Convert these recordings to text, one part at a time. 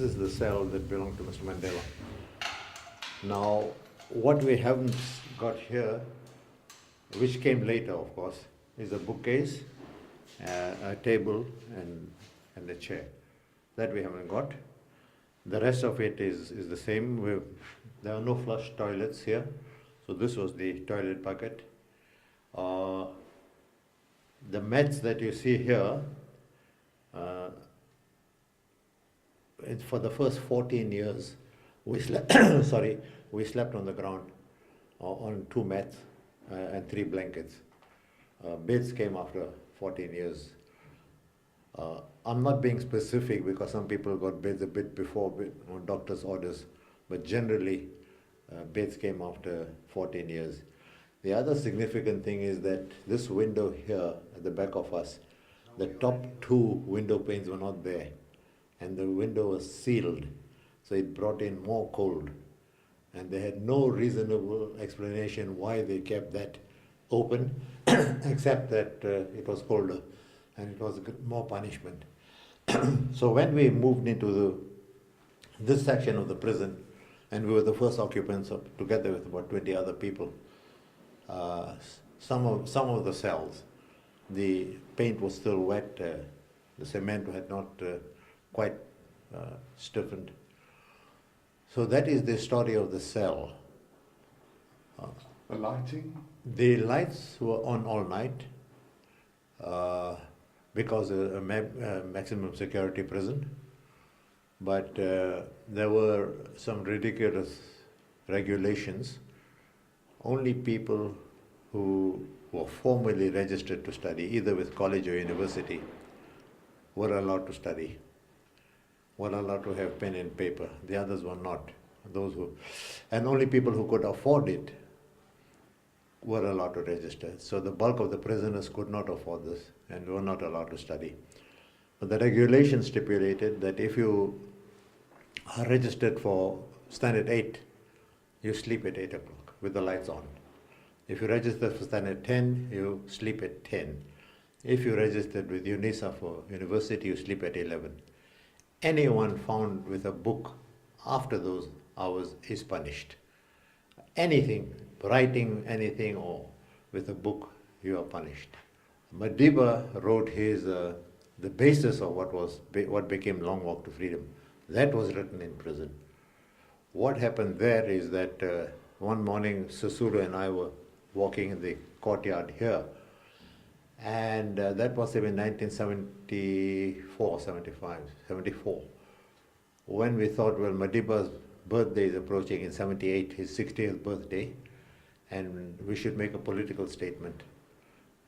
is the cell that belonged to Mr. Mandela. Now, what we haven't got here, which came later, of course, is a bookcase, a table, and a chair. That we haven't got. The rest of it is the same. There are no flush toilets here, so this was the toilet bucket. The mats that you see here, for the first 14 years, we slept, we slept on the ground on 2 mats and 3 blankets. Beds came after 14 years. I'm not being specific because some people got beds a bit before on doctor's orders, but generally beds came after 14 years. The other significant thing is that this window here at the back of us, the top 2 window panes were not there, and the window was sealed, so it brought in more cold. And they had no reasonable explanation why they kept that open, except that it was colder and it was more punishment. So when we moved into this section of the prison, and we were the first occupants together with about 20 other people, some of the cells, the paint was still wet, the cement had not quite stiffened. So that is the story of the cell. The lighting? The lights were on all night because a maximum security prison. But there were some ridiculous regulations. Only people who were formally registered to study, either with college or university, were allowed to study, were allowed to have pen and paper. The others were not. And only people who could afford it were allowed to register. So the bulk of the prisoners could not afford this and were not allowed to study. But the regulation stipulated that if you are registered for standard 8, you sleep at 8 o'clock with the lights on. If you register for standard 10, you sleep at 10. If you registered with UNISA for university, you sleep at 11. Anyone found with a book after those hours is punished. Anything, writing anything or with a book, you are punished. Madiba wrote the basis of what became Long Walk to Freedom. That was written in prison. What happened there is that one morning Sisulu and I were walking in the courtyard here, and that was in 1974, 75, 74, when we thought, well, Madiba's birthday is approaching in 78, his 60th birthday, and we should make a political statement.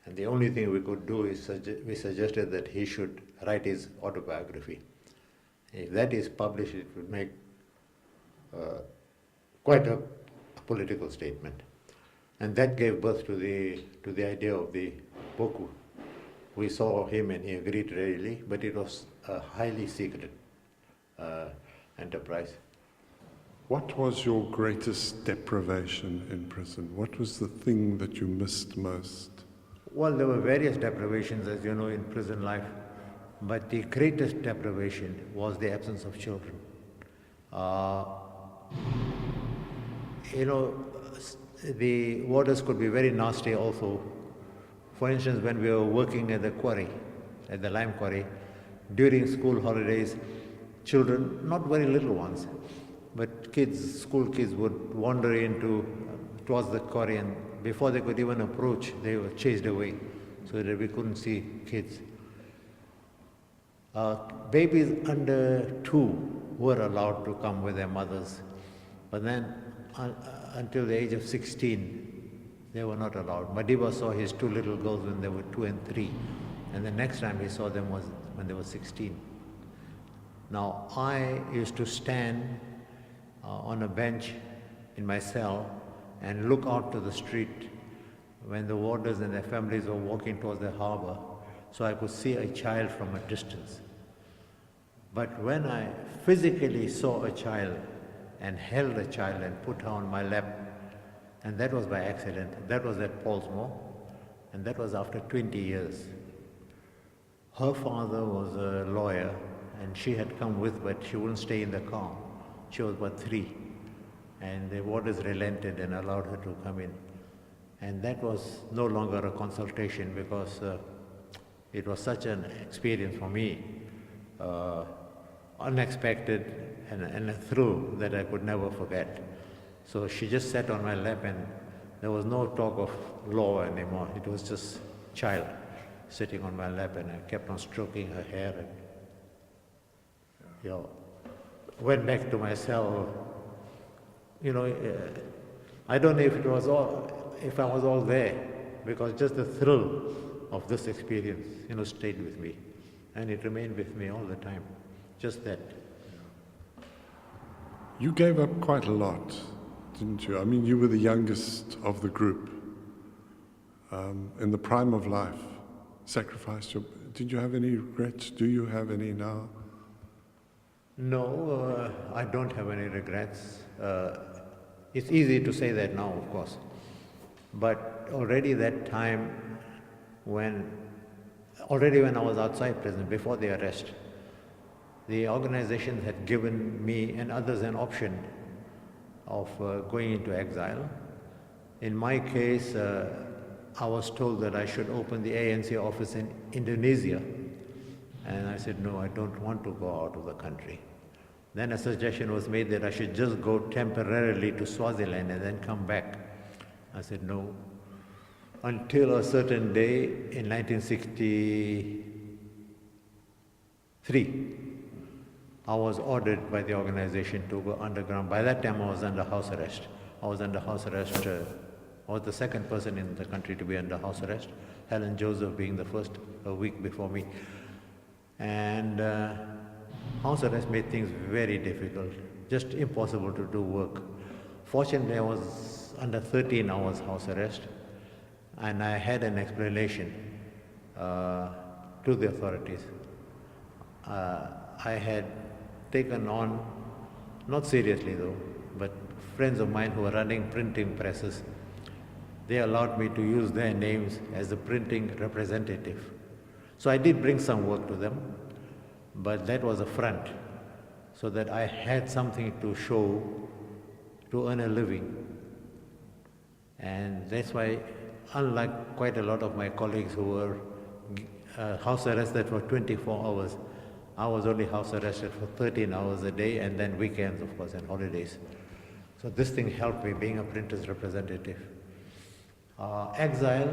And the only thing we could do is we suggested that he should write his autobiography. If that is published, it would make quite a political statement. And that gave birth to the idea of the book. We saw him and he agreed readily, but it was a highly secret enterprise. What was your greatest deprivation in prison? What was the thing that you missed most? Well, there were various deprivations, as you know, in prison life, but the greatest deprivation was the absence of children. The warders could be very nasty also. For instance, when we were working at the quarry, at the lime quarry, during school holidays, children, not very little ones, but kids, school kids would wander towards the quarry, and before they could even approach, they were chased away so that we couldn't see kids. Babies under 2 were allowed to come with their mothers, but then until the age of 16, they were not allowed. Madiba saw his 2 little girls when they were 2 and 3, and the next time he saw them was when they were 16. Now, I used to stand on a bench in my cell and look out to the street when the warders and their families were walking towards the harbor, so I could see a child from a distance. But when I physically saw a child and held a child and put her on my lap, and that was by accident, that was at Paulsmoor, and that was after 20 years. Her father was a lawyer, and she had come with, but she wouldn't stay in the car. She was but 3, and the warders relented and allowed her to come in. And that was no longer a consultation because it was such an experience for me, unexpected and a thrill that I could never forget. So she just sat on my lap, and there was no talk of law anymore. It was just child sitting on my lap, and I kept on stroking her hair and went back to my cell. I don't know if I was all there, because just the thrill of this experience, stayed with me, and it remained with me all the time. Just that. You gave up quite a lot, didn't you? I mean, you were the youngest of the group, in the prime of life, sacrificed your... Did you have any regrets? Do you have any now? No, I don't have any regrets. It's easy to say that now, of course. But already that time when I was outside prison, before the arrest, the organization had given me and others an option of going into exile. In my case, I was told that I should open the ANC office in Indonesia. And I said, no, I don't want to go out of the country. Then a suggestion was made that I should just go temporarily to Swaziland and then come back. I said, no. Until a certain day in 1963, I was ordered by the organization to go underground. By that time, I was under house arrest. I was the second person in the country to be under house arrest, Helen Joseph being the first a week before me. And house arrest made things very difficult, just impossible to do work. Fortunately, I was under 13 hours house arrest, and I had an explanation to the authorities. I had taken on, not seriously though, but friends of mine who were running printing presses, they allowed me to use their names as the printing representative. So I did bring some work to them, but that was a front, so that I had something to show to earn a living. And that's why, unlike quite a lot of my colleagues who were house arrested for 24 hours, I was only house arrested for 13 hours a day, and then weekends, of course, and holidays. So this thing helped me, being a printer's representative. Exile,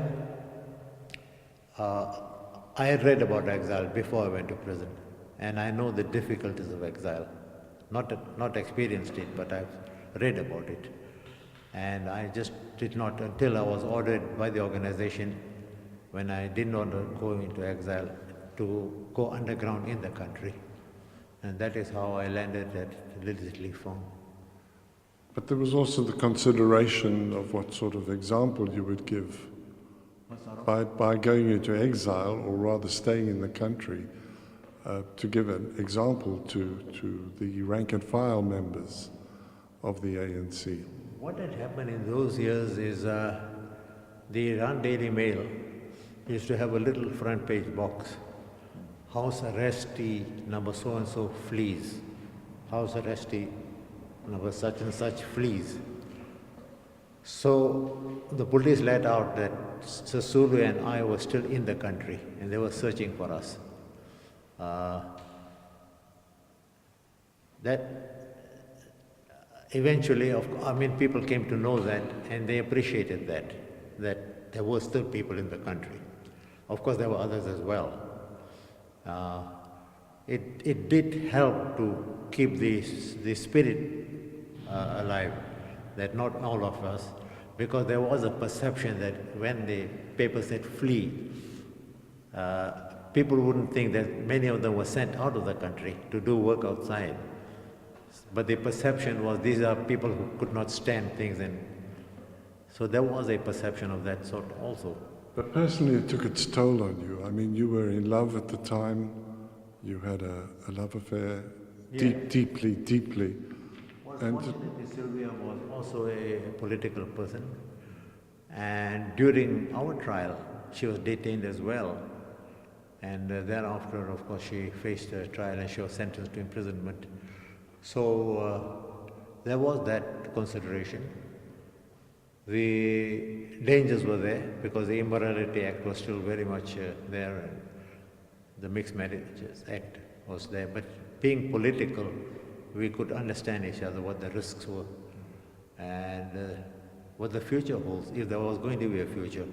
I had read about exile before I went to prison, and I know the difficulties of exile. Not experienced it, but I've read about it. And I just did not, until I was ordered by the organization, when I did not go into exile, to go underground in the country. And that is how I landed at Lily Farm. But there was also the consideration of what sort of example you would give by going into exile, or rather staying in the country, to give an example to the rank and file members of the ANC. What had happened in those years is the Iran Daily Mail used to have a little front page box. House arrestee number so and so flees. House arrestee number such and such flees. So the police let out that Sisulu and I were still in the country, and they were searching for us. That eventually, people came to know that, and they appreciated that there were still people in the country. Of course, there were others as well. It did help to keep the spirit alive, that not all of us, because there was a perception that when the paper said flee, people wouldn't think that many of them were sent out of the country to do work outside. But the perception was these are people who could not stand things, and so there was a perception of that sort also. But personally, it took its toll on you. I mean, you were in love at the time. You had a love affair, deeply. Well, fortunately, Sylvia was also a political person, and during our trial, she was detained as well. And thereafter, of course, she faced a trial and she was sentenced to imprisonment. So there was that consideration. The dangers were there because the Immorality Act was still very much there, and the Mixed Marriages Act was there. But being political, we could understand each other, what the risks were, and what the future holds, if there was going to be a future.